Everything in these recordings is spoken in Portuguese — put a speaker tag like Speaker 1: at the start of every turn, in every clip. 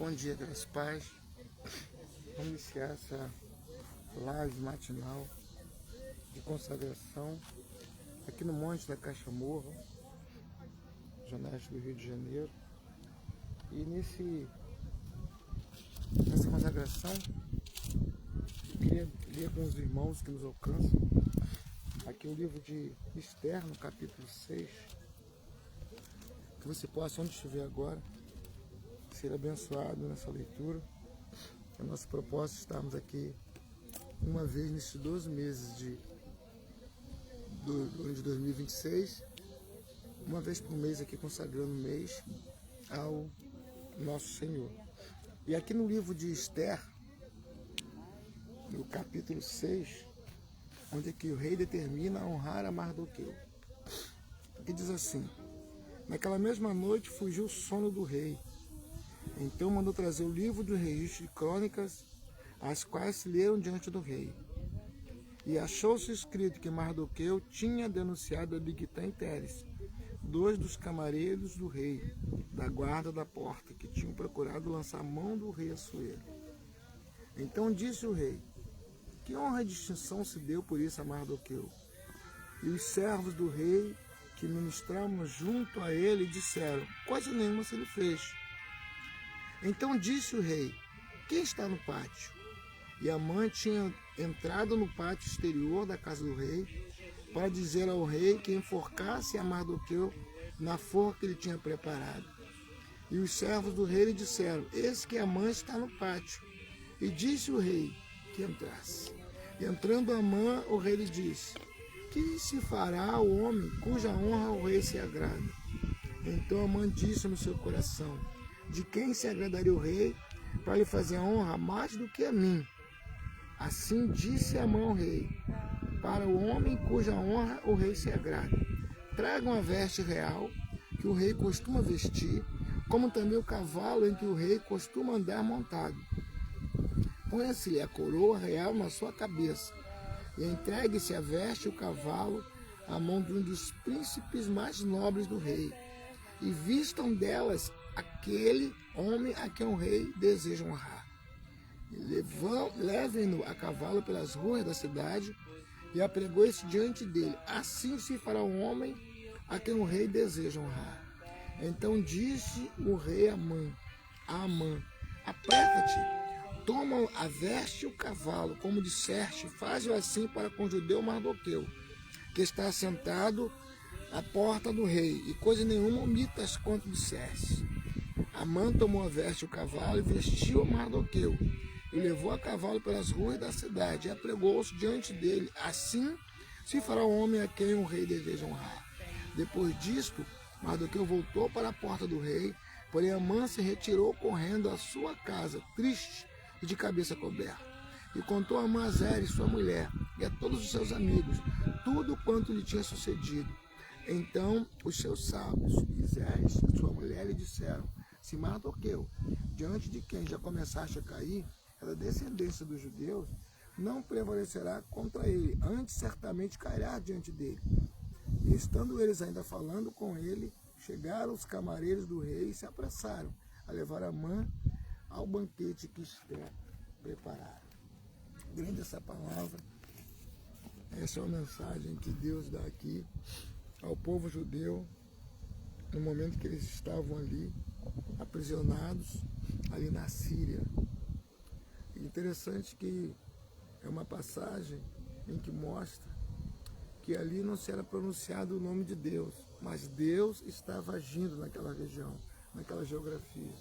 Speaker 1: Bom dia, graças a paz. Vamos iniciar essa live matinal de consagração aqui no Monte da Caixa Morra, Zona Oeste do Rio de Janeiro. E nessa consagração, eu queria ler com os irmãos que nos alcançam aqui o livro de Esther, no capítulo 6, que você possa, onde estiver agora, ser abençoado nessa leitura. É nosso propósito estarmos aqui uma vez nesses 12 meses do ano de 2026, uma vez por mês aqui consagrando o mês ao nosso Senhor. E aqui no livro de Esther, no capítulo 6, onde aqui o rei determina honrar a Mardoqueu. Aqui diz assim: naquela mesma noite fugiu o sono do rei. Então mandou trazer o livro do registro de crônicas, as quais se leram diante do rei. E achou-se escrito que Mardoqueu tinha denunciado a Bigtã e Teres, dois dos camareiros do rei, da guarda da porta, que tinham procurado lançar a mão do rei Assuero. Então disse o rei: que honra e distinção se deu por isso a Mardoqueu? E os servos do rei que ministravam junto a ele disseram: coisa nenhuma se lhe fez. Então disse o rei: quem está no pátio? E Amã tinha entrado no pátio exterior da casa do rei para dizer ao rei que enforcasse a Mardoqueu na forca que ele tinha preparado. E os servos do rei lhe disseram: eis que Amã está no pátio. E disse o rei que entrasse. E entrando Amã, o rei lhe disse: que se fará ao homem cuja honra o rei se agrada? Então Amã disse no seu coração: de quem se agradaria o rei para lhe fazer a honra mais do que a mim? Assim disse Amã ao rei: para o homem cuja honra o rei se agrada, tragam a veste real que o rei costuma vestir, como também o cavalo em que o rei costuma andar montado. Ponha-se-lhe a coroa real na sua cabeça, e entregue-se a veste e o cavalo à mão de um dos príncipes mais nobres do rei, e vistam delas aquele homem a quem o rei deseja honrar. Levem-no a cavalo pelas ruas da cidade e apregoe-se diante dele. Assim se fará o homem a quem o rei deseja honrar. Então disse o rei a Amã: apressa-te, toma a veste e o cavalo, como disseste, faz-o assim para com o judeu Mardoqueu, que está sentado à porta do rei, e coisa nenhuma omitas quanto disseste. Amã tomou a veste e o cavalo e vestiu a Mardoqueu, e levou a cavalo pelas ruas da cidade, e apregou-se diante dele. Assim se fará o homem a quem o rei deseja honrar. Depois disto, Mardoqueu voltou para a porta do rei, porém Amã se retirou correndo à sua casa, triste e de cabeça coberta. E contou a Amã a Zeres, sua mulher, e a todos os seus amigos, tudo quanto lhe tinha sucedido. Então os seus sábios e Zeres, sua mulher, lhe disseram: se Mardoqueu, diante de quem já começaste a cair, é da descendência dos judeus, não prevalecerá contra ele, antes certamente cairá diante dele. E estando eles ainda falando com ele, chegaram os camareiros do rei e se apressaram a levar Amã ao banquete que Esther preparara. Grande essa palavra. Essa é uma mensagem que Deus dá aqui ao povo judeu no momento que eles estavam ali aprisionados ali na Síria. Interessante que é uma passagem em que mostra que ali não se era pronunciado o nome de Deus, mas Deus estava agindo naquela região, naquela geografia.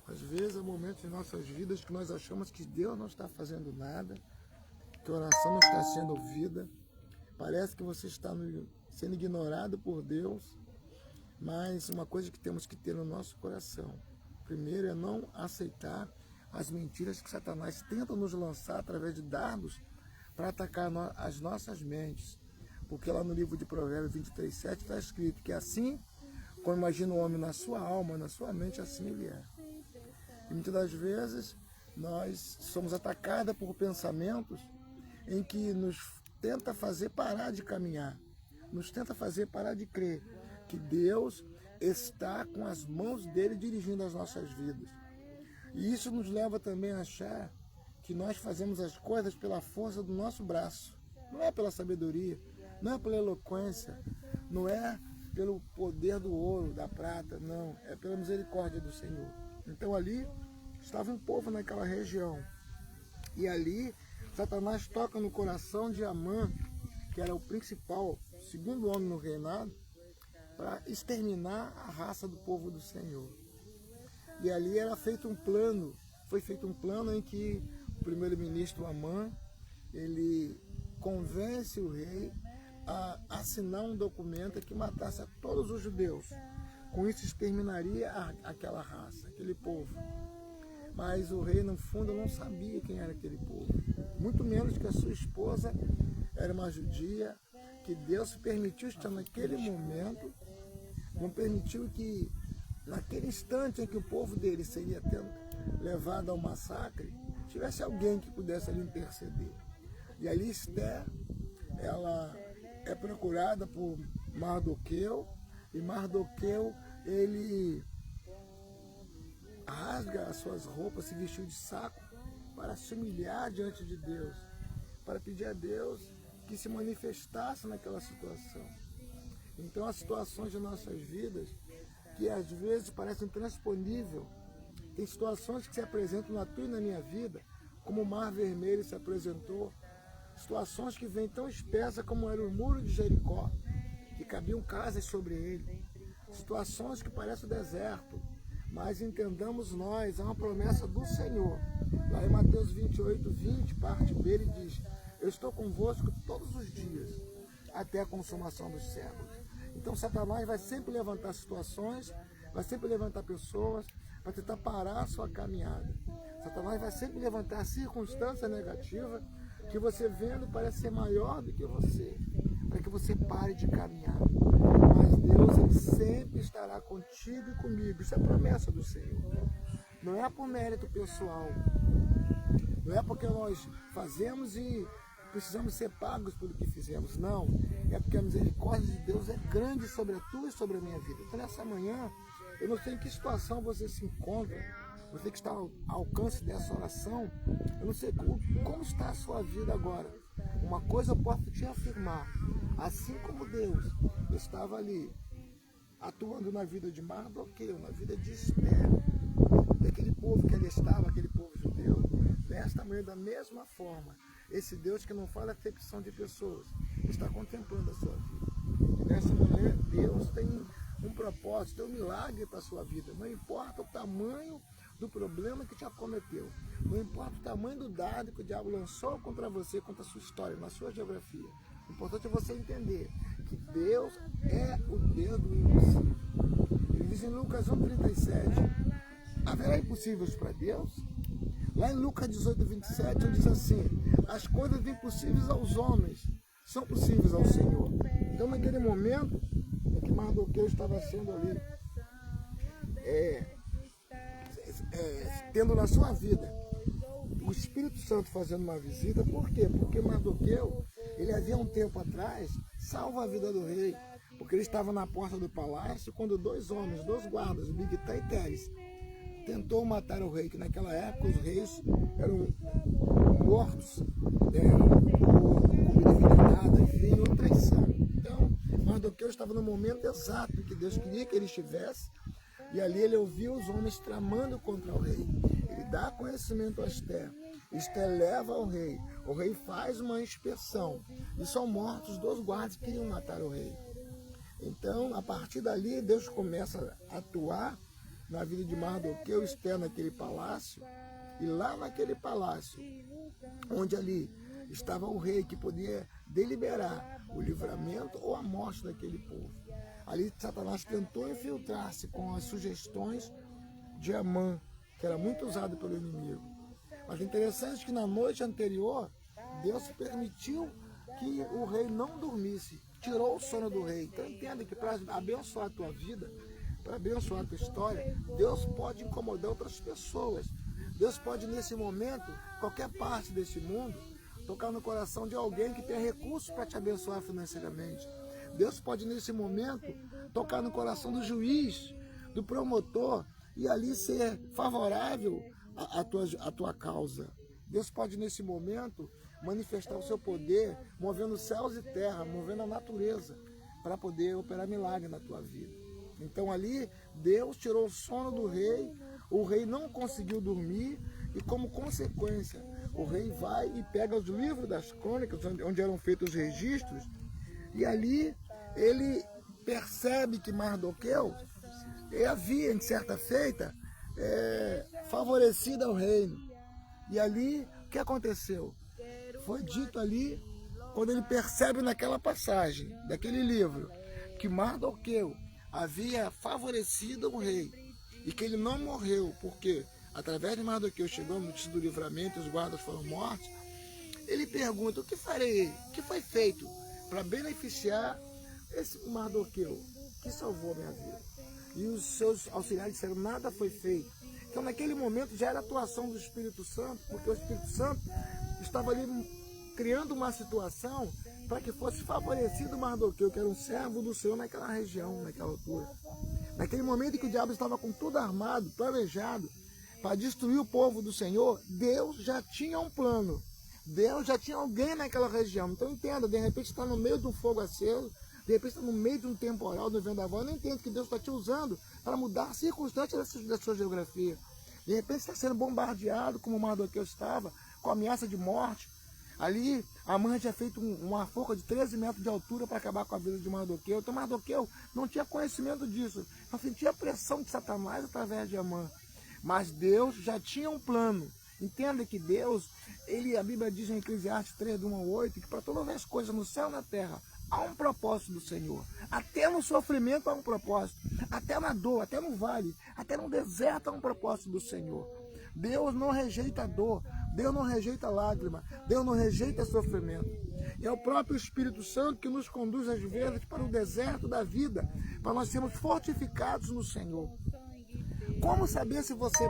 Speaker 1: Às vezes há momentos em nossas vidas que nós achamos que Deus não está fazendo nada, que a oração não está sendo ouvida, parece que você está sendo ignorado por Deus, mas uma coisa que temos que ter no nosso coração, primeiro, é não aceitar as mentiras que Satanás tenta nos lançar através de dardos para atacar as nossas mentes. Porque lá no livro de Provérbios 23:7 está escrito que assim como imagina o homem na sua alma, na sua mente, assim ele é. E muitas das vezes nós somos atacados por pensamentos em que nos tenta fazer parar de caminhar, nos tenta fazer parar de crer que Deus está com as mãos dele dirigindo as nossas vidas. E isso nos leva também a achar que nós fazemos as coisas pela força do nosso braço. Não é pela sabedoria, não é pela eloquência, não é pelo poder do ouro, da prata, não. É pela misericórdia do Senhor. Então ali estava um povo naquela região. E ali Satanás toca no coração de Amã, que era o principal, segundo homem no reinado, para exterminar a raça do povo do Senhor. E ali era feito um plano, foi feito um plano em que o primeiro-ministro Amã, ele convence o rei a assinar um documento que matasse a todos os judeus. Com isso exterminaria aquela raça, aquele povo. Mas o rei, no fundo, não sabia quem era aquele povo. Muito menos que a sua esposa era uma judia, que Deus permitiu estar naquele momento, não permitiu que, naquele instante em que o povo dele seria levado ao massacre, tivesse alguém que pudesse ali interceder. E ali Esther, ela é procurada por Mardoqueu, e Mardoqueu, ele rasga as suas roupas, se vestiu de saco para se humilhar diante de Deus, para pedir a Deus que se manifestasse naquela situação. Então as situações de nossas vidas, que às vezes parecem intransponíveis, tem situações que se apresentam na tua e na minha vida, como o Mar Vermelho se apresentou, situações que vêm tão espessas como era o muro de Jericó, que cabiam casas sobre ele, situações que parecem o deserto, mas entendamos nós, é uma promessa do Senhor. Lá em Mateus 28, 20, parte B, ele diz: eu estou convosco todos os dias, até a consumação dos séculos. Então Satanás vai sempre levantar situações, vai sempre levantar pessoas, para tentar parar a sua caminhada. Satanás vai sempre levantar circunstâncias negativas, que você vendo parece ser maior do que você, para que você pare de caminhar. Mas Deus, ele sempre estará contigo e comigo. Isso é promessa do Senhor. Não é por mérito pessoal. Não é porque nós fazemos e precisamos ser pagos pelo que fizemos. Não. É porque a misericórdia de Deus é grande sobre a tua e sobre a minha vida. Então, nessa manhã, eu não sei em que situação você se encontra. Você que está ao alcance dessa oração, eu não sei como está a sua vida agora. Uma coisa eu posso te afirmar. Assim como Deus estava ali, atuando na vida de Mardoqueu, na vida de Esther, daquele povo que ali estava, aquele povo judeu, nesta manhã, da mesma forma, esse Deus que não faz acepção de pessoas, está contemplando a sua vida. E nessa manhã, Deus tem um propósito, tem um milagre para a sua vida. Não importa o tamanho do problema que te acometeu, não importa o tamanho do dado que o diabo lançou contra você, contra a sua história, na sua geografia. O importante é você entender que Deus é o Deus do impossível. Ele diz em Lucas 1,37, haverá impossíveis para Deus? Lá em Lucas 18, 27, ele diz assim: as coisas impossíveis aos homens são possíveis ao Senhor. Então, naquele momento em que Mardoqueu estava sendo ali, tendo na sua vida o Espírito Santo fazendo uma visita. Por quê? Porque Mardoqueu, ele havia um tempo atrás salvo a vida do rei, porque ele estava na porta do palácio quando dois homens, dois guardas, Bigtã e Teres, tentou matar o rei, que naquela época os reis eram mortos por comida envenenada, enfim, ou traição. Então, Mardoqueu estava no momento exato em que Deus queria que ele estivesse, e ali ele ouviu os homens tramando contra o rei. Ele dá conhecimento a Esther. Esther leva ao rei. O rei faz uma inspeção. E são mortos dois guardas que queriam matar o rei. Então, a partir dali, Deus começa a atuar na vida de Mardoqueu, Esther naquele palácio. E lá naquele palácio, onde ali estava o rei que podia deliberar o livramento ou a morte daquele povo. Ali Satanás tentou infiltrar-se com as sugestões de Amã, que era muito usado pelo inimigo. Mas o interessante é que na noite anterior, Deus permitiu que o rei não dormisse, tirou o sono do rei. Então entenda que para abençoar a tua vida, para abençoar a tua história, Deus pode incomodar outras pessoas. Deus pode, nesse momento, qualquer parte desse mundo, tocar no coração de alguém que tem recursos para te abençoar financeiramente. Deus pode, nesse momento, tocar no coração do juiz, do promotor, e ali ser favorável à tua causa. Deus pode, nesse momento, manifestar o seu poder, movendo céus e terra, movendo a natureza, para poder operar milagre na tua vida. Então ali, Deus tirou o sono do rei, o rei não conseguiu dormir, e como consequência, o rei vai e pega os livros das crônicas, onde eram feitos os registros, e ali ele percebe que Mardoqueu havia, em certa feita, favorecido ao reino. E ali, o que aconteceu? Foi dito ali, quando ele percebe naquela passagem, daquele livro, que Mardoqueu havia favorecido o rei, e que ele não morreu, porque através de Mardoqueu chegou a notícia do livramento e os guardas foram mortos. Ele pergunta: o que farei? O que foi feito para beneficiar esse Mardoqueu que salvou a minha vida? E os seus auxiliares disseram: nada foi feito. Então naquele momento já era a atuação do Espírito Santo, porque o Espírito Santo estava ali criando uma situação para que fosse favorecido Mardoqueu, que era um servo do Senhor naquela região, naquela altura. Naquele momento em que o diabo estava com tudo armado, planejado, para destruir o povo do Senhor, Deus já tinha um plano. Deus já tinha alguém naquela região. Então entenda, de repente está no meio de um fogo aceso, de repente está no meio de um temporal, do vendaval. Não entendo que Deus está te usando para mudar a circunstância da sua geografia. De repente está sendo bombardeado, como Mardoqueu estava, com ameaça de morte. Ali, Amã tinha feito uma forca de 13 metros de altura para acabar com a vida de Mardoqueu. Então Mardoqueu não tinha conhecimento disso. Só sentia a pressão de Satanás através de Amã. Mas Deus já tinha um plano. Entenda que Deus, a Bíblia diz em Eclesiastes 3, 1 a 8, que para todas as coisas no céu e na terra há um propósito do Senhor. Até no sofrimento há um propósito. Até na dor, até no vale, até no deserto há um propósito do Senhor. Deus não rejeita a dor, Deus não rejeita a lágrima, Deus não rejeita sofrimento. E é o próprio Espírito Santo que nos conduz às vezes para o deserto da vida, para nós sermos fortificados no Senhor. Como saber se você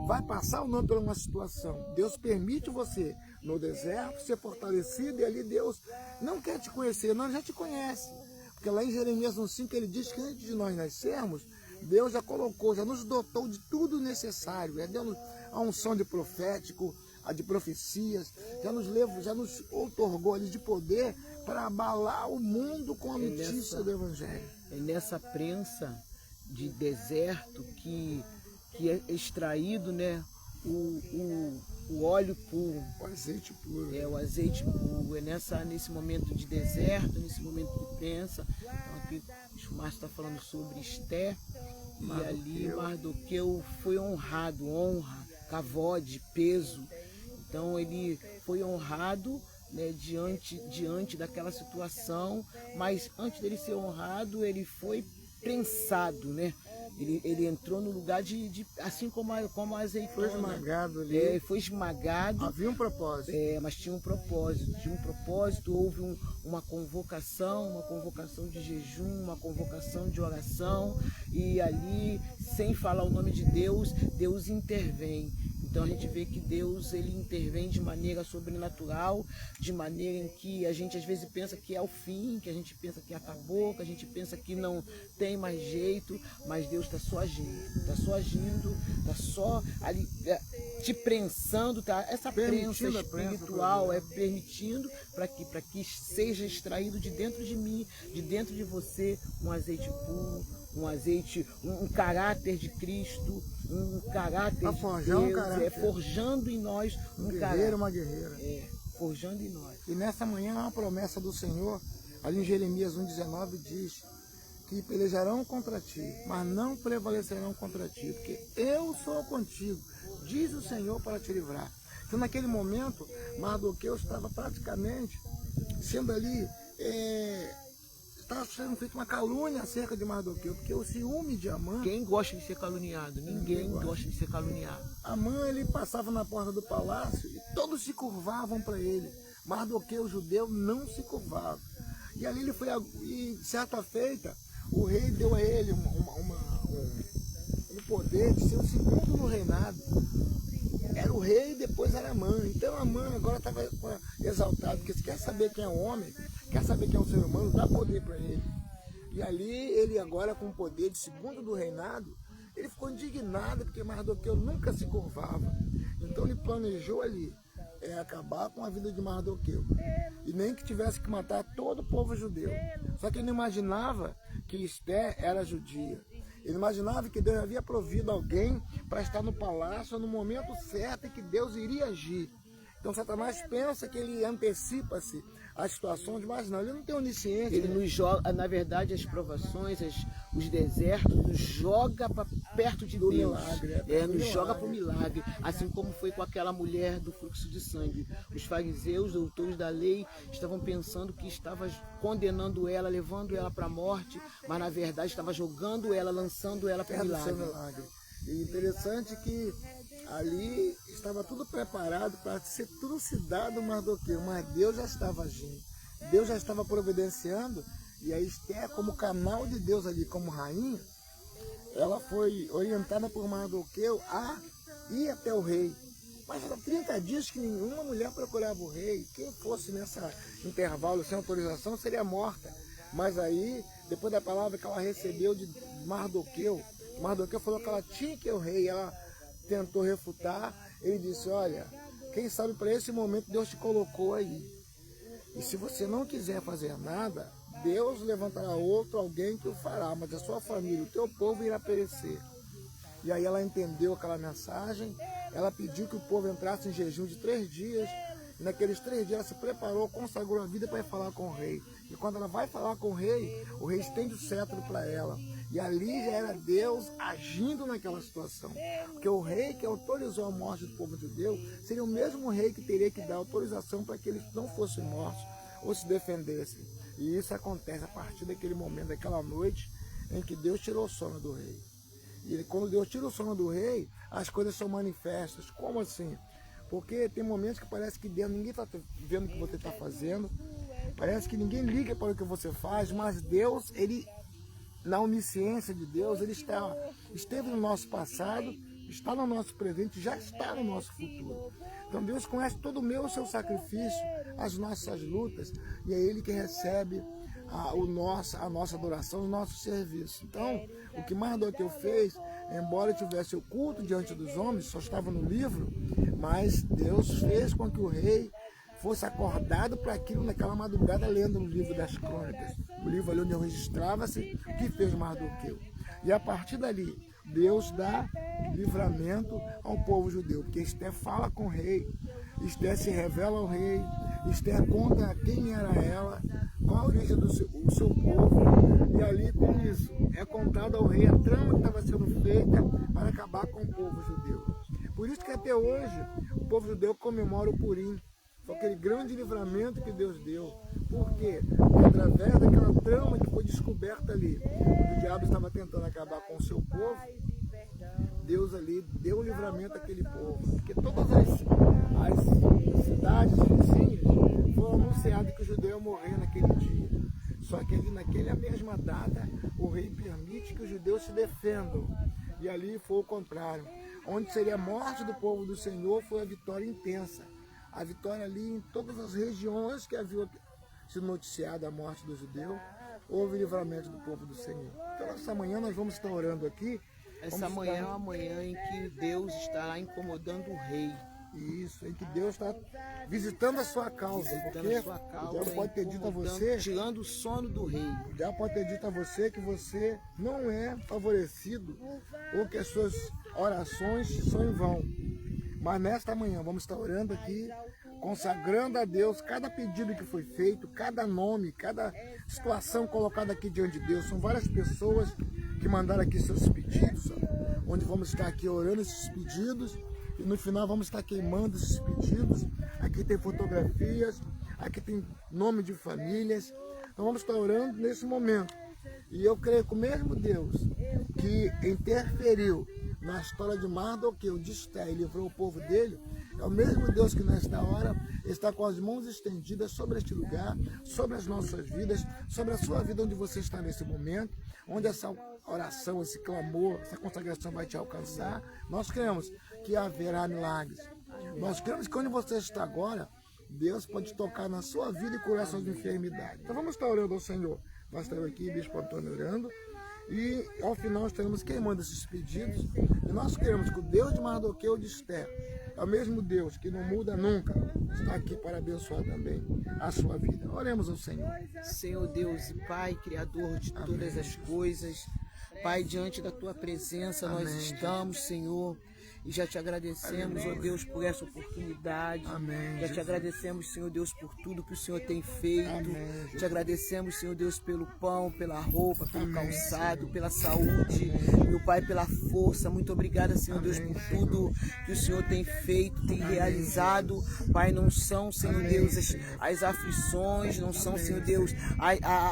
Speaker 1: vai passar ou não por uma situação? Deus permite você, no deserto, ser fortalecido, e ali Deus não quer te conhecer, não, já te conhece. Porque lá em Jeremias 1,5 ele diz que antes de nós nascermos, Deus já colocou, já nos dotou de tudo necessário, deu a unção de profético, a de profecias, já nos outorgou ali de poder para abalar o mundo com a notícia do Evangelho.
Speaker 2: É nessa prensa de deserto que é extraído, né, o óleo puro.
Speaker 1: O azeite puro.
Speaker 2: O azeite puro. É nesse momento de deserto, nesse momento de prensa. Então aqui o Márcio está falando sobre Esté. E ali Mardoqueu foi honrado, honra, kavod, peso. Então ele foi honrado, né, diante daquela situação, mas antes dele ser honrado, ele foi prensado, né? Ele entrou no lugar assim como a azeitona.
Speaker 1: Foi esmagado ali.
Speaker 2: Foi esmagado.
Speaker 1: Havia um propósito.
Speaker 2: Mas tinha um propósito. Houve uma convocação de jejum, uma convocação de oração. E ali, sem falar o nome de Deus, Deus intervém. Então a gente vê que Deus, ele intervém de maneira sobrenatural, de maneira em que a gente às vezes pensa que é o fim, que a gente pensa que acabou, que a gente pensa que não tem mais jeito, mas Deus está só agindo, está só ali te prensando, tá? Essa prensa espiritual permitindo para que seja extraído de dentro de mim, de dentro de você, um azeite puro, um azeite, um caráter de Cristo, um caráter de Deus, forjando em nós um caráter,
Speaker 1: uma guerreira.
Speaker 2: Forjando em nós.
Speaker 1: E nessa manhã há uma promessa do Senhor, ali em Jeremias 1,19 diz que pelejarão contra ti, mas não prevalecerão contra ti, porque eu sou contigo, diz o Senhor, para te livrar. Então naquele momento, Mardoqueu estava praticamente sendo ali... Estava sendo feita uma calúnia acerca de Mardoqueu, porque o ciúme de Amã...
Speaker 2: Quem gosta de ser caluniado? Ninguém gosta de ser caluniado.
Speaker 1: Amã, ele passava na porta do palácio e todos se curvavam para ele. Mardoqueu, o judeu, não se curvava. E ali ele foi... E certa feita, o rei deu a ele um poder de ser o segundo no reinado. Era o rei e depois era Amã. Então Amã agora estava exaltado, porque se quer saber quem é o homem, quer saber quem é o ser humano, dá poder para ele. E ali ele agora com o poder de segundo do reinado, Ele ficou indignado porque Mardoqueu nunca se curvava. Então ele planejou ali acabar com a vida de Mardoqueu. E nem que tivesse que matar todo o povo judeu. Só que ele não imaginava que Esther era judia. Ele imaginava que Deus havia provido alguém para estar no palácio no momento certo e que Deus iria agir. Então Satanás pensa que ele antecipa-se às situações, mas não, ele não tem onisciência.
Speaker 2: Ele nos joga, na verdade, as provações, os desertos, nos joga para perto de Deus.
Speaker 1: Milagre,
Speaker 2: nos joga para o milagre, assim como foi com aquela mulher do fluxo de sangue. Os fariseus, doutores da lei, estavam pensando que estava condenando ela, levando ela para a morte, mas na verdade estava jogando ela, lançando ela para o milagre.
Speaker 1: E interessante que ali estava tudo preparado para ser trucidado Mardoqueu, mas Deus já estava agindo, Deus já estava providenciando, e a Esther, como canal de Deus ali, como rainha, ela foi orientada por Mardoqueu a ir até o rei. Mas era 30 dias que nenhuma mulher procurava o rei. Quem fosse nessa intervalo sem autorização seria morta. Mas aí, depois da palavra que ela recebeu de Mardoqueu, Mardoqueu falou que ela tinha que ir ao rei. Ela tentou refutar. Ele disse, olha, quem sabe para esse momento Deus te colocou aí. E se você não quiser fazer nada, Deus levantará alguém que o fará, mas a sua família, o teu povo irá perecer. E aí ela entendeu aquela mensagem, ela pediu que o povo entrasse em jejum de 3 dias, e naqueles 3 dias ela se preparou, consagrou a vida para ir falar com o rei. E quando ela vai falar com o rei estende o cetro para ela. E ali já era Deus agindo naquela situação. Porque o rei que autorizou a morte do povo judeu seria o mesmo rei que teria que dar autorização para que eles não fossem mortos ou se defendessem. E isso acontece a partir daquele momento, daquela noite, em que Deus tirou o sono do rei. E quando Deus tira o sono do rei, as coisas são manifestas. Como assim? Porque tem momentos que parece que Deus, ninguém está vendo o que você está fazendo, parece que ninguém liga para o que você faz, mas Deus, ele, na onisciência de Deus, ele esteve no nosso passado, está no nosso presente, já está no nosso futuro. Então Deus conhece todo o meu, o seu sacrifício, as nossas lutas, e é Ele que recebe a nossa adoração, o nosso serviço. Então, o que Mardoqueu fez, embora tivesse oculto diante dos homens, só estava no livro, mas Deus fez com que o rei fosse acordado para aquilo naquela madrugada, lendo no livro das crônicas, o livro ali onde registrava-se o que fez Mardoqueu. E a partir dali, Deus dá livramento ao povo judeu, porque Esther fala com o rei, Esther se revela ao rei, Esther conta quem era ela, qual a origem do seu povo, e ali com isso é contado ao rei a trama que estava sendo feita para acabar com o povo judeu. Por isso que até hoje o povo judeu comemora o Purim, foi aquele grande livramento que Deus deu. Por quê? Porque através daquela trama que foi descoberta ali, onde o diabo estava tentando acabar com o seu povo, Deus ali deu o livramento àquele povo. Porque todas as cidades vizinhas foram anunciadas que o judeu ia morrer naquele dia. Só que ali naquela mesma data, o rei permite que os judeus se defendam. E ali foi o contrário. Onde seria a morte do povo do Senhor, foi a vitória intensa. A vitória ali em todas as regiões que havia sido noticiada a morte do judeu, houve livramento do povo do Senhor. Então, essa manhã nós vamos estar orando aqui.
Speaker 2: Essa manhã é uma manhã em que Deus estará incomodando o rei.
Speaker 1: Isso, em que Deus está visitando a sua causa. Porque o diabo pode ter dito a você,
Speaker 2: tirando o sono do rei.
Speaker 1: O diabo pode ter dito a você que você não é favorecido ou que as suas orações são em vão. Mas nesta manhã vamos estar orando aqui, consagrando a Deus cada pedido que foi feito, cada nome, cada situação colocada aqui diante de Deus. São várias pessoas que mandaram aqui seus pedidos, onde vamos estar aqui orando esses pedidos e no final vamos estar queimando esses pedidos. Aqui tem fotografias, aqui tem nome de famílias. Então vamos estar orando nesse momento. E eu creio que o mesmo Deus que interferiu na história de Mardoqueu, de Esther, e livrou o povo dele, é o mesmo Deus que nesta hora está com as mãos estendidas sobre este lugar, sobre as nossas vidas, sobre a sua vida onde você está nesse momento, onde essa oração, esse clamor, essa consagração vai te alcançar. Nós cremos que haverá milagres. Nós cremos que onde você está agora, Deus pode tocar na sua vida e curar suas enfermidades. Então vamos estar orando ao Senhor. Vai estar aqui, Bispo Antônio, orando. E ao final estaremos queimando esses pedidos. E nós queremos que o Deus de Mardoqueu de Esther, é o mesmo Deus que não muda nunca, está aqui para abençoar também a sua vida. Oremos ao Senhor.
Speaker 2: Senhor Deus e Pai, Criador de todas as coisas, Pai, diante da Tua presença nós estamos, Senhor, e já te agradecemos, ó Deus, por essa oportunidade. Já te agradecemos, Senhor Deus, por tudo que o Senhor tem feito. Te agradecemos, Senhor Deus, pelo pão, pela roupa, pelo calçado, pela saúde, meu Pai, pela força. Muito obrigada, Senhor Deus, por tudo que o Senhor tem feito, tem realizado. Pai, não são, Senhor Deus, as aflições, não são, Senhor Deus,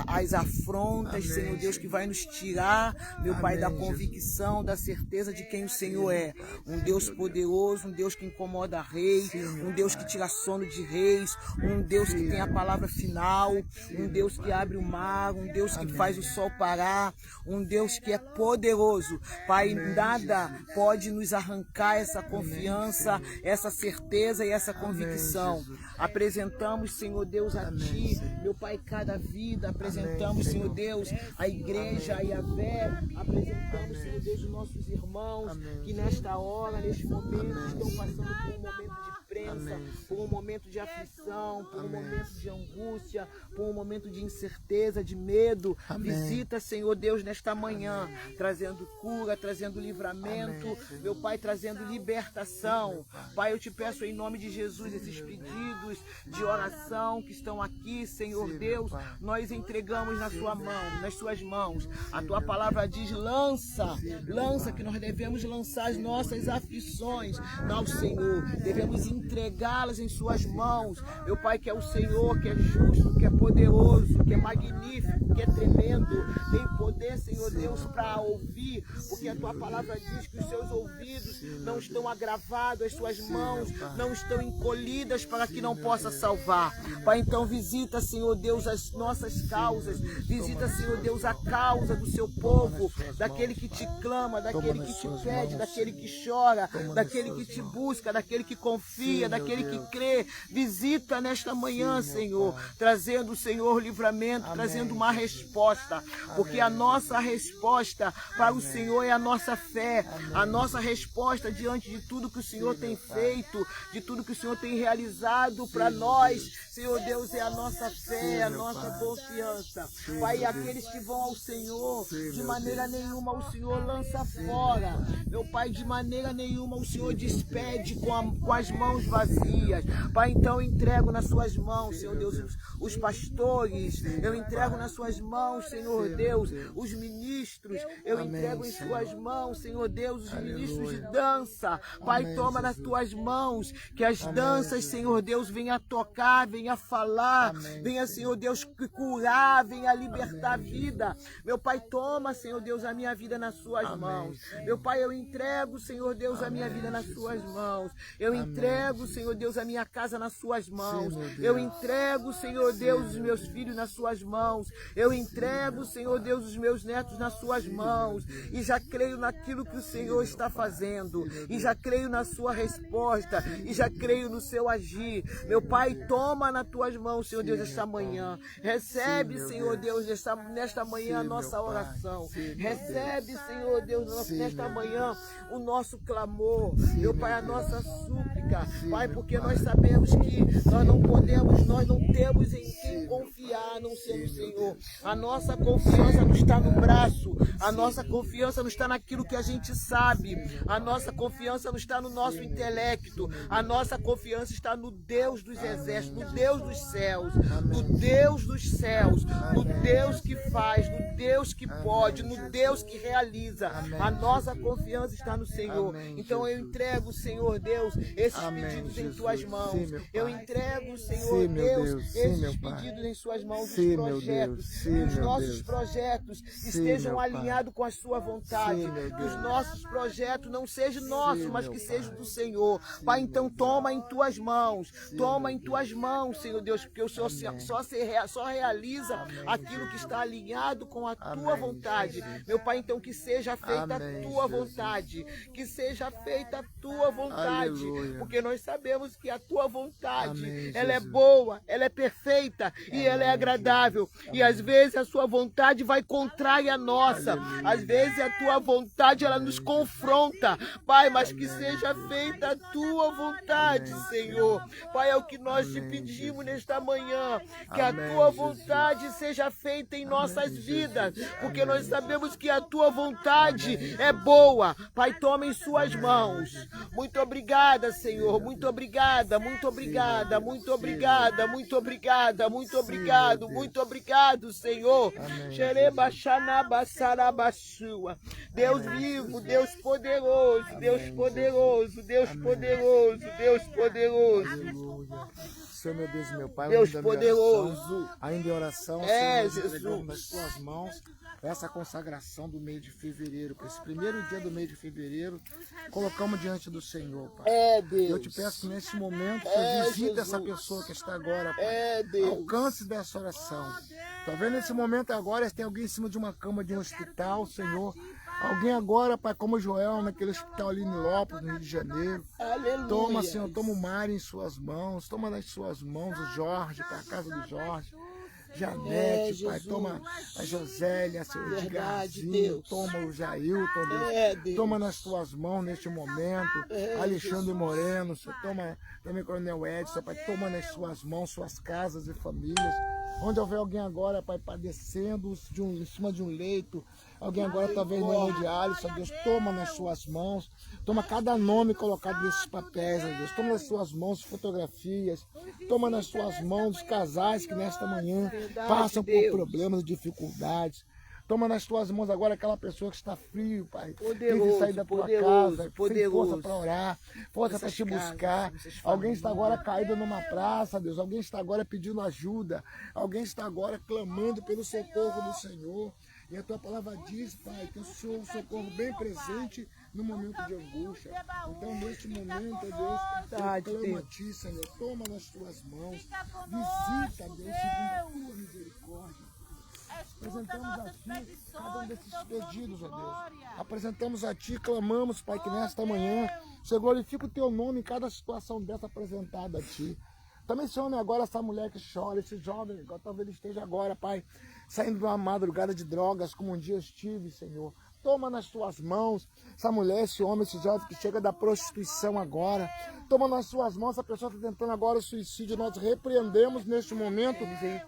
Speaker 2: as afrontas, Senhor Deus, que vai nos tirar, meu Pai, da convicção, da certeza de quem o Senhor é. Um Deus poderoso, um Deus que incomoda reis, um Deus que tira sono de reis, um Deus que tem a palavra final, um Deus que abre o mar, um Deus que faz o sol parar, um Deus que é poderoso. Pai, nada pode nos arrancar essa confiança, essa certeza e essa convicção. Apresentamos, Senhor Deus, a Ti, meu Pai, cada vida. Apresentamos, Senhor Deus, a igreja, a Yahvé. Apresentamos, Senhor Deus, os nossos irmãos que nesta hora, neste momento, estão passando por um momento de prensa, por um momento de aflição, por um momento de angústia, por um momento de incerteza, de medo. Visita, Senhor Deus, nesta manhã, trazendo cura, trazendo livramento, meu Pai, trazendo libertação. Pai, eu te peço em nome de Jesus esses pedidos de oração que estão aqui, Senhor Deus, nós entregamos na sua mão, nas suas mãos. A tua palavra diz: lança que nós devemos lançar as nossas aflições ao Senhor, devemos entregá-las em suas mãos, meu Pai, que é o Senhor, que é justo, que é poderoso, que é magnífico, que é tremendo, tem poder, Senhor Deus, para ouvir, porque a tua palavra diz que os seus ouvidos não estão agravados, as suas mãos não estão encolhidas para que não possa salvar. Pai, então visita, Senhor Deus, as nossas causas, visita, Senhor Deus, a causa do seu povo, daquele que te clama, daquele que te pede, daquele que chora, daquele que te busca, daquele que confia, daquele que crê. Visita nesta manhã, Senhor, trazendo, Senhor, livramento, trazendo uma resposta, porque a nossa resposta para o Senhor é a nossa fé, a nossa resposta diante de tudo que o Senhor tem feito, de tudo que o Senhor tem realizado para nós, Senhor Deus, é a nossa fé, a nossa confiança. Pai, aqueles que vão ao Senhor, de maneira nenhuma o Senhor lança fora, meu Pai, de maneira nenhuma o Senhor despede com as mãos vazias. Pai, então eu entrego nas suas mãos, Senhor Deus, os pastores, eu entrego nas suas mãos, Senhor Deus, os ministros, eu entrego em suas mãos, Senhor Deus, os ministros de dança. Pai, toma nas tuas mãos, que as danças, Senhor Deus, venha tocar, venha falar, venha, Senhor Deus, curar, venha libertar a vida. Meu Pai, toma, Senhor Deus, a minha vida nas suas mãos. Meu Pai, eu entrego, Senhor Deus, a minha vida nas suas mãos. Eu entrego, Senhor Deus, a minha casa nas suas mãos. Eu entrego, Senhor Deus, os meus filhos nas suas mãos. Eu entrego, Senhor Deus, os meus netos nas suas mãos. E já creio naquilo que o Senhor está fazendo. E já creio na sua resposta. E já creio no seu agir. Meu Pai, toma nas tuas mãos, Senhor Deus, esta manhã. Recebe, Senhor Deus, nesta manhã a nossa oração. Recebe, Senhor Deus, nesta manhã o nosso clamor. Meu Pai, a nossa súplica. Pai, porque nós sabemos que nós não podemos, nós não temos em quem confiar, a não ser no Senhor. A nossa confiança não está no braço. A nossa confiança não está naquilo que a gente sabe. A nossa confiança não está no nosso intelecto. A nossa confiança está no Deus dos exércitos, no Deus dos céus, no Deus dos céus, no Deus que faz, no Deus que pode, no Deus que realiza. A nossa confiança está no Senhor. Então eu entrego, Senhor Deus, esses pedidos em tuas mãos. Eu entrego, Senhor Deus, esses pedidos em suas mãos, os projetos, que os nossos projetos estejam alinhados com a sua vontade, que os nossos projetos não sejam nossos, mas que sejam do Senhor. Pai, então toma em tuas mãos, toma em tuas mãos, Senhor Deus, porque o Senhor só realiza aquilo que está alinhado com a tua vontade. Meu Pai, então que seja feita a tua vontade, que seja feita a tua vontade, porque nós sabemos que a tua vontade,
Speaker 1: Amém,
Speaker 2: ela é
Speaker 1: Jesus.
Speaker 2: boa, ela é perfeita e ela é agradável. E às vezes a sua vontade vai contrária à nossa.
Speaker 1: Aleluia.
Speaker 2: Às vezes a tua vontade, ela nos confronta. Pai, mas que seja feita a tua vontade,
Speaker 1: Amém.
Speaker 2: Senhor. Pai, é o que nós te
Speaker 1: Amém,
Speaker 2: pedimos
Speaker 1: Jesus.
Speaker 2: nesta manhã. Que a
Speaker 1: Amém,
Speaker 2: tua
Speaker 1: Jesus.
Speaker 2: vontade seja feita em nossas
Speaker 1: Jesus.
Speaker 2: vidas. Porque
Speaker 1: Amém.
Speaker 2: nós sabemos que a tua vontade
Speaker 1: Amém,
Speaker 2: é boa. Pai, toma em suas mãos. Muito obrigada, Senhor. Muito obrigada, muito obrigada, muito obrigada, muito obrigada, muito obrigado, muito obrigado, Senhor.
Speaker 1: Amém,
Speaker 2: Xerebaxanabassarabassua. Deus vivo, Deus poderoso, Deus poderoso, Deus poderoso, Deus poderoso.
Speaker 1: Aleluia. Senhor, meu Deus e meu Pai,
Speaker 2: Deus
Speaker 1: ainda em
Speaker 2: poderoso.
Speaker 1: oração, ainda em oração,
Speaker 2: É,
Speaker 1: Senhor, nós entregamos nas
Speaker 2: Jesus.
Speaker 1: tuas mãos essa consagração do mês de fevereiro, para esse primeiro dia do mês de fevereiro, colocamos diante do Senhor, Pai.
Speaker 2: É,
Speaker 1: Eu
Speaker 2: Deus.
Speaker 1: te peço que nesse momento,
Speaker 2: É,
Speaker 1: Senhor, visita
Speaker 2: Jesus.
Speaker 1: essa pessoa que está agora, Pai.
Speaker 2: É, Deus.
Speaker 1: Alcance dessa oração. Talvez nesse momento agora tem alguém em cima de uma cama de um hospital, Senhor. Alguém agora, Pai, como Joel, naquele hospital ali em Nilópolis, no Rio de Janeiro.
Speaker 2: Aleluia.
Speaker 1: Toma, Senhor, toma o Mário em suas mãos. Toma nas suas mãos o Jorge, para a casa do Jorge. Janete, Pai,
Speaker 2: Jesus.
Speaker 1: toma a Josélia, Senhor,
Speaker 2: Verdade,
Speaker 1: Edgarzinho,
Speaker 2: Deus.
Speaker 1: toma o Jailton, Deus.
Speaker 2: É, Deus.
Speaker 1: Toma nas tuas mãos neste momento,
Speaker 2: É,
Speaker 1: Alexandre
Speaker 2: Jesus.
Speaker 1: Moreno, Senhor, toma também Coronel Edson, Pai, toma nas suas mãos, suas casas e famílias. Onde houver alguém agora, Pai, padecendo em cima de um leito, alguém agora talvez no hemodiálise, Deus, toma nas suas mãos, toma cada nome colocado nesses papéis, ó Deus, toma nas suas mãos fotografias, toma nas suas mãos os casais que nesta manhã
Speaker 2: Verdade,
Speaker 1: passam por
Speaker 2: Deus.
Speaker 1: problemas e dificuldades. Toma nas tuas mãos agora aquela pessoa que está frio, Pai.
Speaker 2: Poderoso,
Speaker 1: Tem que sair da tua
Speaker 2: poderoso,
Speaker 1: casa, sem
Speaker 2: poderoso.
Speaker 1: força para orar, força para
Speaker 2: Nessas
Speaker 1: te
Speaker 2: casas,
Speaker 1: buscar.
Speaker 2: nessas
Speaker 1: Alguém está
Speaker 2: famílias.
Speaker 1: agora caído numa praça, Deus. Alguém está agora pedindo ajuda. Alguém está agora clamando pelo socorro do Senhor. E a tua palavra diz, Pai, que o Senhor é um socorro bem presente no momento de angústia. Então, neste momento, ó Deus, eu
Speaker 2: Verdade,
Speaker 1: clamo a
Speaker 2: Deus.
Speaker 1: Ti, Senhor. Toma nas tuas mãos. Visita, Deus, segundo a tua misericórdia. Apresentamos a Ti cada um desses pedidos, ó Deus. Apresentamos a Ti, clamamos, Pai, que nesta manhã Senhor glorifica o Teu nome em cada situação dessa apresentada a Ti. Também, Senhor, agora essa mulher que chora, esse jovem, talvez ele esteja agora, Pai, saindo de uma madrugada de drogas, como um dia estive, Senhor. Toma nas tuas mãos essa mulher, esse homem, esse jovem que chega da prostituição agora. Toma nas tuas mãos essa pessoa que está tentando agora o suicídio. Nós repreendemos neste momento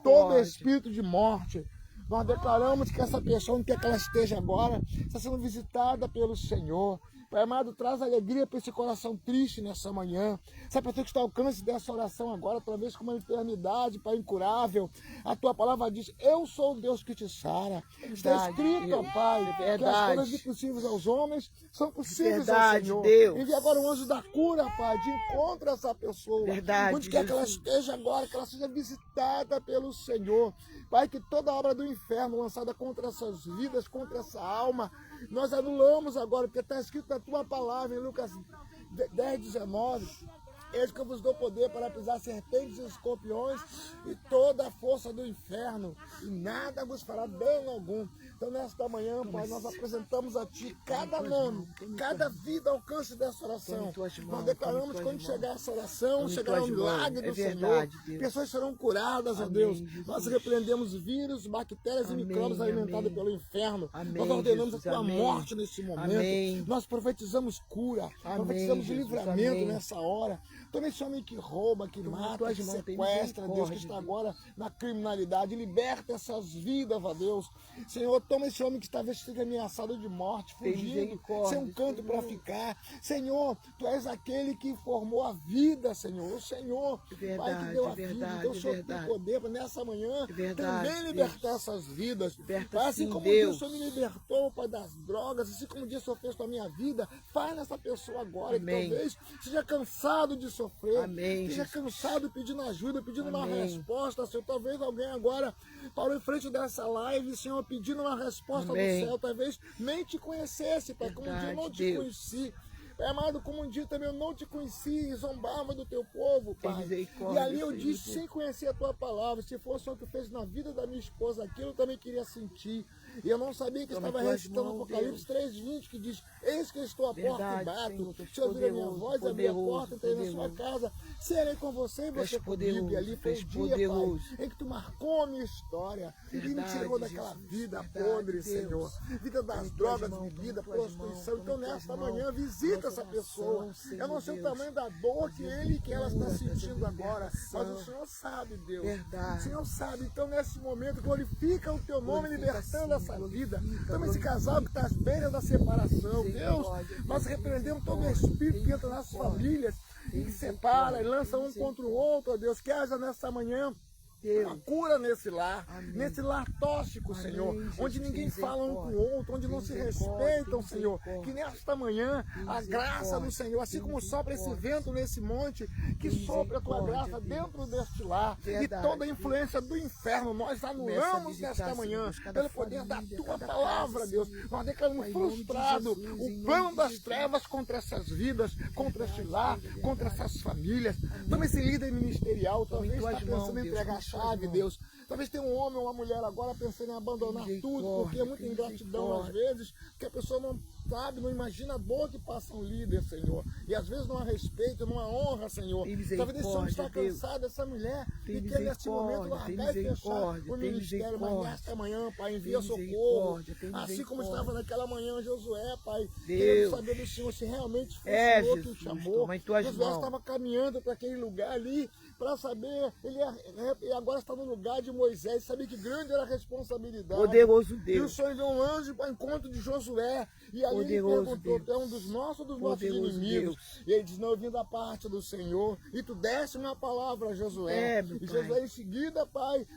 Speaker 1: todo espírito de morte. Nós declaramos que essa pessoa, onde quer que ela esteja agora, está sendo visitada pelo Senhor. Pai amado, traz alegria para esse coração triste nessa manhã. Essa pessoa que está ao alcance dessa oração agora, talvez com uma enfermidade, Pai, incurável. A tua palavra diz, eu sou o Deus que te sara. Está escrito, ó Pai, que as coisas impossíveis aos homens são possíveis ao Senhor.
Speaker 2: Deus.
Speaker 1: Envia agora o anjo da cura, Pai, de encontro a essa pessoa.
Speaker 2: Verdade,
Speaker 1: Onde quer que ela
Speaker 2: Jesus.
Speaker 1: esteja agora, que ela seja visitada pelo Senhor. Pai, que toda obra do inferno lançada contra essas vidas, contra essa alma, nós anulamos agora, porque está escrito na tua palavra, em Lucas 10, 19. Eis que eu vos dou poder para pisar serpentes e escorpiões e toda a força do inferno, e nada vos fará dano algum. Então, nesta manhã, Pai, nós apresentamos a Ti cada nome, cada vida ao alcance dessa oração. Nós declaramos que quando chegar essa oração, chegará o milagre do Senhor. Pessoas serão curadas, ó Deus. Nós repreendemos vírus, bactérias e micróbios alimentados pelo inferno. Nós ordenamos a Tua morte nesse momento. Nós profetizamos cura, profetizamos livramento nessa hora. Toma esse homem que rouba, que mata, que sequestra, Deus, que está agora na criminalidade. Liberta essas vidas, ó Deus. Senhor, toma esse homem que talvez esteja ameaçado de morte, fugindo, sem um canto para ficar. Senhor, Tu és aquele que formou a vida, Senhor. O Senhor, Pai, que deu a vida. Então, o Senhor tem poder para nessa manhã também libertar essas vidas. Pai, assim como o Senhor me libertou, Pai, das drogas, assim como o Senhor fez com a minha vida, faz nessa pessoa agora, que talvez seja cansado de sofrer, esteja cansado pedindo ajuda, pedindo uma resposta, Senhor. Talvez alguém agora parou em frente dessa live, Senhor, pedindo uma resposta do céu, talvez nem te conhecesse, Pai, como um dia eu não te conheci. Pai amado, como um dia também eu não te conheci e zombava do Teu povo, Pai. E ali eu disse, sem conhecer a Tua palavra, se fosse o que fez na vida da minha esposa aquilo, eu também queria sentir. E eu não sabia que
Speaker 2: Toma
Speaker 1: estava
Speaker 2: tuas
Speaker 1: recitando
Speaker 2: mãos,
Speaker 1: Apocalipse 3:20, que diz: eis que eu estou à porta e
Speaker 2: Verdade,
Speaker 1: bato.
Speaker 2: Senhor, tu és
Speaker 1: Se ouvir a minha
Speaker 2: poderoso,
Speaker 1: voz, abrir a
Speaker 2: poderoso,
Speaker 1: porta, entrei na sua
Speaker 2: poderoso.
Speaker 1: casa, serei com você e
Speaker 2: Tu és
Speaker 1: você comigo.
Speaker 2: poderoso,
Speaker 1: E ali
Speaker 2: tu
Speaker 1: foi
Speaker 2: és
Speaker 1: o dia,
Speaker 2: poderoso.
Speaker 1: Pai, em que tu marcou a minha história e me
Speaker 2: Verdade,
Speaker 1: tirou daquela
Speaker 2: Jesus,
Speaker 1: vida
Speaker 2: verdade,
Speaker 1: podre,
Speaker 2: Deus.
Speaker 1: Senhor. Vida das
Speaker 2: Tome tuas
Speaker 1: drogas,
Speaker 2: mãos,
Speaker 1: bebida,
Speaker 2: tome tuas
Speaker 1: prostituição.
Speaker 2: mãos,
Speaker 1: Então,
Speaker 2: tome tuas
Speaker 1: nesta
Speaker 2: mãos.
Speaker 1: manhã, visita
Speaker 2: Nossa
Speaker 1: essa
Speaker 2: oração,
Speaker 1: pessoa.
Speaker 2: Senhor
Speaker 1: Eu não sei o
Speaker 2: Deus.
Speaker 1: tamanho da dor que ele e que ela está
Speaker 2: Cura,
Speaker 1: sentindo
Speaker 2: trazendo
Speaker 1: agora, mas o
Speaker 2: libertação.
Speaker 1: Senhor sabe, Deus.
Speaker 2: Verdade.
Speaker 1: O Senhor sabe. Então, nesse momento, glorifica o teu nome,
Speaker 2: Glorifica,
Speaker 1: libertando
Speaker 2: sim,
Speaker 1: essa
Speaker 2: glorifica,
Speaker 1: vida. Toma esse
Speaker 2: glorifica.
Speaker 1: casal que está às beiras da separação. Deus,
Speaker 2: Misericórdia,
Speaker 1: nós
Speaker 2: Deus,
Speaker 1: repreendemos todo o
Speaker 2: misericórdia,
Speaker 1: espírito que
Speaker 2: tem
Speaker 1: entra nas
Speaker 2: misericórdia.
Speaker 1: famílias e
Speaker 2: Tem
Speaker 1: que separa e
Speaker 2: misericórdia,
Speaker 1: lança
Speaker 2: tem
Speaker 1: um contra o
Speaker 2: misericórdia.
Speaker 1: outro, ó Deus. Que haja nessa manhã
Speaker 2: Deus.
Speaker 1: uma cura nesse lar,
Speaker 2: Amém.
Speaker 1: nesse lar tóxico,
Speaker 2: Amém,
Speaker 1: Senhor,
Speaker 2: Jesus,
Speaker 1: onde ninguém
Speaker 2: tem
Speaker 1: fala um com o
Speaker 2: misericórdia.
Speaker 1: outro, onde não se
Speaker 2: Tem misericórdia,
Speaker 1: respeitam,
Speaker 2: tem
Speaker 1: Senhor.
Speaker 2: misericórdia.
Speaker 1: Que nesta manhã a graça do Senhor, assim como sopra esse vento nesse monte, que
Speaker 2: Tem
Speaker 1: sopre a tua
Speaker 2: misericórdia,
Speaker 1: graça
Speaker 2: Deus.
Speaker 1: dentro deste lar. E
Speaker 2: Verdade,
Speaker 1: toda a influência do inferno nós anulamos
Speaker 2: visitar,
Speaker 1: nesta manhã,
Speaker 2: Deus, cada
Speaker 1: pelo poder da
Speaker 2: família,
Speaker 1: tua
Speaker 2: cada
Speaker 1: palavra,
Speaker 2: casa,
Speaker 1: Deus.
Speaker 2: Senhor.
Speaker 1: Nós declaramos
Speaker 2: Pai, em nome de
Speaker 1: frustrado
Speaker 2: Jesus, em
Speaker 1: o
Speaker 2: nome
Speaker 1: plano
Speaker 2: de
Speaker 1: das
Speaker 2: Jesus.
Speaker 1: trevas contra essas vidas, contra este lar,
Speaker 2: Deus,
Speaker 1: contra
Speaker 2: verdade.
Speaker 1: essas famílias. Toma esse líder ministerial,
Speaker 2: Toma em
Speaker 1: talvez está
Speaker 2: tuas
Speaker 1: pensando
Speaker 2: mãos,
Speaker 1: em
Speaker 2: Deus,
Speaker 1: entregar a
Speaker 2: toma em tuas
Speaker 1: chave,
Speaker 2: mãos.
Speaker 1: Deus. Talvez tenha um homem ou uma mulher agora pensando em abandonar tudo, porque é muita
Speaker 2: tem
Speaker 1: ingratidão às
Speaker 2: misericórdia.
Speaker 1: vezes, que a pessoa não sabe, não imagina a dor que passa um líder, Senhor. E às vezes não há respeito, não há honra, Senhor.
Speaker 2: Tem
Speaker 1: Talvez esse homem está
Speaker 2: misericórdia, Deus.
Speaker 1: cansado dessa mulher
Speaker 2: Tem
Speaker 1: e quer neste momento
Speaker 2: misericórdia, tem
Speaker 1: largar e fechar
Speaker 2: misericórdia,
Speaker 1: o
Speaker 2: tem
Speaker 1: ministério, mas
Speaker 2: misericórdia.
Speaker 1: nesta manhã, Pai, envia
Speaker 2: Tem
Speaker 1: socorro.
Speaker 2: misericórdia, tem
Speaker 1: Assim como
Speaker 2: misericórdia.
Speaker 1: estava naquela manhã Josué, Pai, querendo
Speaker 2: Deus.
Speaker 1: saber do Senhor se realmente foi
Speaker 2: É,
Speaker 1: o Senhor que o
Speaker 2: Jesus,
Speaker 1: chamou.
Speaker 2: toma em tuas
Speaker 1: Josué
Speaker 2: mãos.
Speaker 1: estava caminhando para aquele lugar ali para saber, ele agora está no lugar de Moisés, sabia que grande era a responsabilidade.
Speaker 2: Poderoso
Speaker 1: E o
Speaker 2: Deus.
Speaker 1: Senhor enviou um anjo para o encontro de Josué. E ali ele
Speaker 2: Poderoso
Speaker 1: perguntou:
Speaker 2: Deus.
Speaker 1: tu é um dos nossos ou dos nossos
Speaker 2: Poderoso
Speaker 1: inimigos?
Speaker 2: Deus.
Speaker 1: E ele disse: não, eu vim da parte do Senhor. E tu deste uma palavra a Josué.
Speaker 2: É, meu
Speaker 1: E
Speaker 2: Pai.
Speaker 1: Josué em seguida, Pai,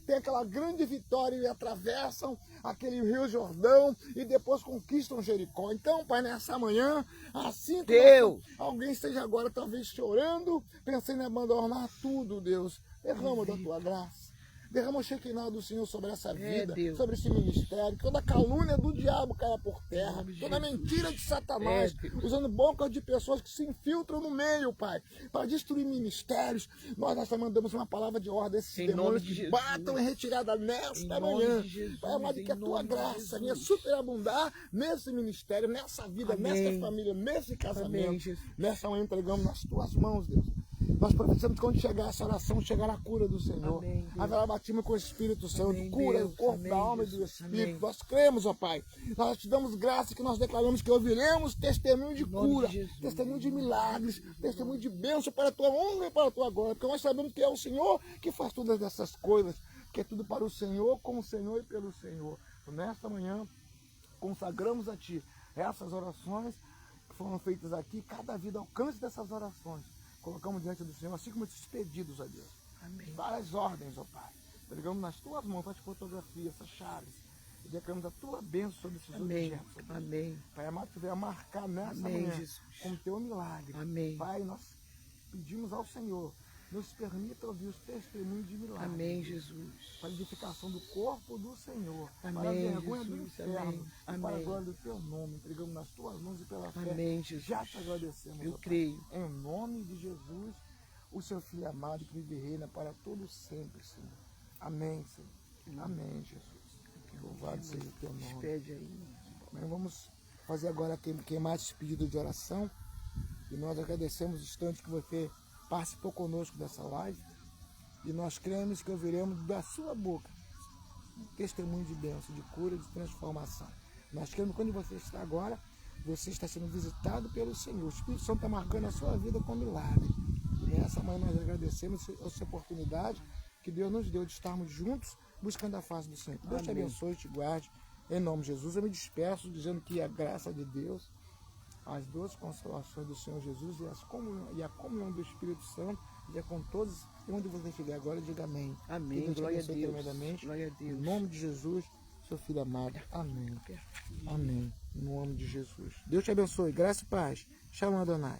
Speaker 1: tem aquela grande vitória e atravessam aquele rio Jordão e depois conquistam Jericó. Então, Pai, nessa manhã, assim como
Speaker 2: Deus.
Speaker 1: alguém esteja agora talvez chorando, pensando em abandonar tudo, Deus, derrama da tua graça. Derrama o Shekinah do Senhor sobre essa vida,
Speaker 2: Deus.
Speaker 1: sobre esse ministério. Que toda calúnia do diabo caia por terra.
Speaker 2: nome de
Speaker 1: Toda
Speaker 2: Jesus.
Speaker 1: mentira de Satanás,
Speaker 2: Deus.
Speaker 1: usando boca de pessoas que se infiltram no meio, Pai, para destruir ministérios. Nós mandamos uma palavra de ordem a esses
Speaker 2: Em
Speaker 1: demônios
Speaker 2: nome de
Speaker 1: que
Speaker 2: Jesus.
Speaker 1: batam em retirada
Speaker 2: Em
Speaker 1: nesta
Speaker 2: nome
Speaker 1: manhã.
Speaker 2: de Jesus,
Speaker 1: Pai amado, que a
Speaker 2: em
Speaker 1: tua
Speaker 2: nome de
Speaker 1: graça venha
Speaker 2: Jesus.
Speaker 1: superabundar nesse ministério, nessa vida,
Speaker 2: Amém.
Speaker 1: nessa família, nesse casamento.
Speaker 2: Amém, Jesus.
Speaker 1: Nessa manhã entregamos nas tuas mãos, Deus. Nós profetizamos que quando chegar essa oração, chegará a cura do Senhor.
Speaker 2: Amém, Deus.
Speaker 1: Haverá batismo com o Espírito Santo,
Speaker 2: Amém,
Speaker 1: cura
Speaker 2: Deus.
Speaker 1: do corpo,
Speaker 2: Amém,
Speaker 1: da alma e do
Speaker 2: Jesus.
Speaker 1: Espírito.
Speaker 2: Amém.
Speaker 1: Nós cremos, ó Pai. Nós te damos graça que nós declaramos que ouviremos testemunho de
Speaker 2: Em nome
Speaker 1: cura,
Speaker 2: de Jesus.
Speaker 1: testemunho de milagres, testemunho de bênção para a tua honra e para a tua glória. Porque nós sabemos que é o Senhor que faz todas essas coisas, que é tudo para o Senhor, com o Senhor e pelo Senhor. Nesta manhã, consagramos a Ti essas orações que foram feitas aqui, cada vida alcance dessas orações. Colocamos diante do Senhor, assim como esses pedidos, ó Deus.
Speaker 2: Amém.
Speaker 1: Várias ordens, ó Pai. Entregamos nas tuas mãos as fotografias, essas chaves. E declaramos a tua bênção sobre esses
Speaker 2: Amém.
Speaker 1: objetos. ó Deus.
Speaker 2: Amém.
Speaker 1: Pai amado, tu venha marcar nessa
Speaker 2: Amém,
Speaker 1: manhã
Speaker 2: Jesus.
Speaker 1: com o teu milagre.
Speaker 2: Amém.
Speaker 1: Pai, nós pedimos ao Senhor, nos permita ouvir os testemunhos de milagre.
Speaker 2: Amém, Jesus.
Speaker 1: Para a edificação do corpo do Senhor.
Speaker 2: Amém,
Speaker 1: Para a vergonha do
Speaker 2: Jesus.
Speaker 1: inferno.
Speaker 2: Amém.
Speaker 1: E para a
Speaker 2: Amém.
Speaker 1: glória do teu nome. Entregamos nas tuas mãos e pela fé.
Speaker 2: Amém, Jesus.
Speaker 1: Já te agradecemos.
Speaker 2: Eu
Speaker 1: ó Pai.
Speaker 2: creio.
Speaker 1: Em nome de Jesus, o seu Filho amado que vive e reina para todo sempre, Senhor. Amém, Senhor. Amém, Jesus. Louvado seja o teu nome.
Speaker 2: Pede aí.
Speaker 1: Amém. Vamos fazer agora queimar esse pedido de oração. E nós agradecemos o instante que você participou conosco dessa live. E nós cremos que ouviremos da sua boca um testemunho de bênção, de cura, de transformação. Nós cremos que quando você está agora, você está sendo visitado pelo Senhor. O Espírito Santo está marcando a sua vida com milagre. E essa manhã nós agradecemos essa oportunidade que Deus nos deu de estarmos juntos buscando a face do Senhor. Deus te
Speaker 2: Amém.
Speaker 1: abençoe e te guarde. Em nome de Jesus, eu me despeço dizendo que a graça de Deus, as duas consolações do Senhor Jesus e a comunhão do Espírito Santo é com todos. E onde você estiver agora, diga amém.
Speaker 2: Amém.
Speaker 1: Que Deus te
Speaker 2: Glória a
Speaker 1: abençoe
Speaker 2: Deus.
Speaker 1: tremendamente.
Speaker 2: Glória a
Speaker 1: Em
Speaker 2: Deus.
Speaker 1: nome de Jesus, seu filho amado. Amém. Amém. Em nome de Jesus. Deus te abençoe. Graça e paz. Shalom Adonai.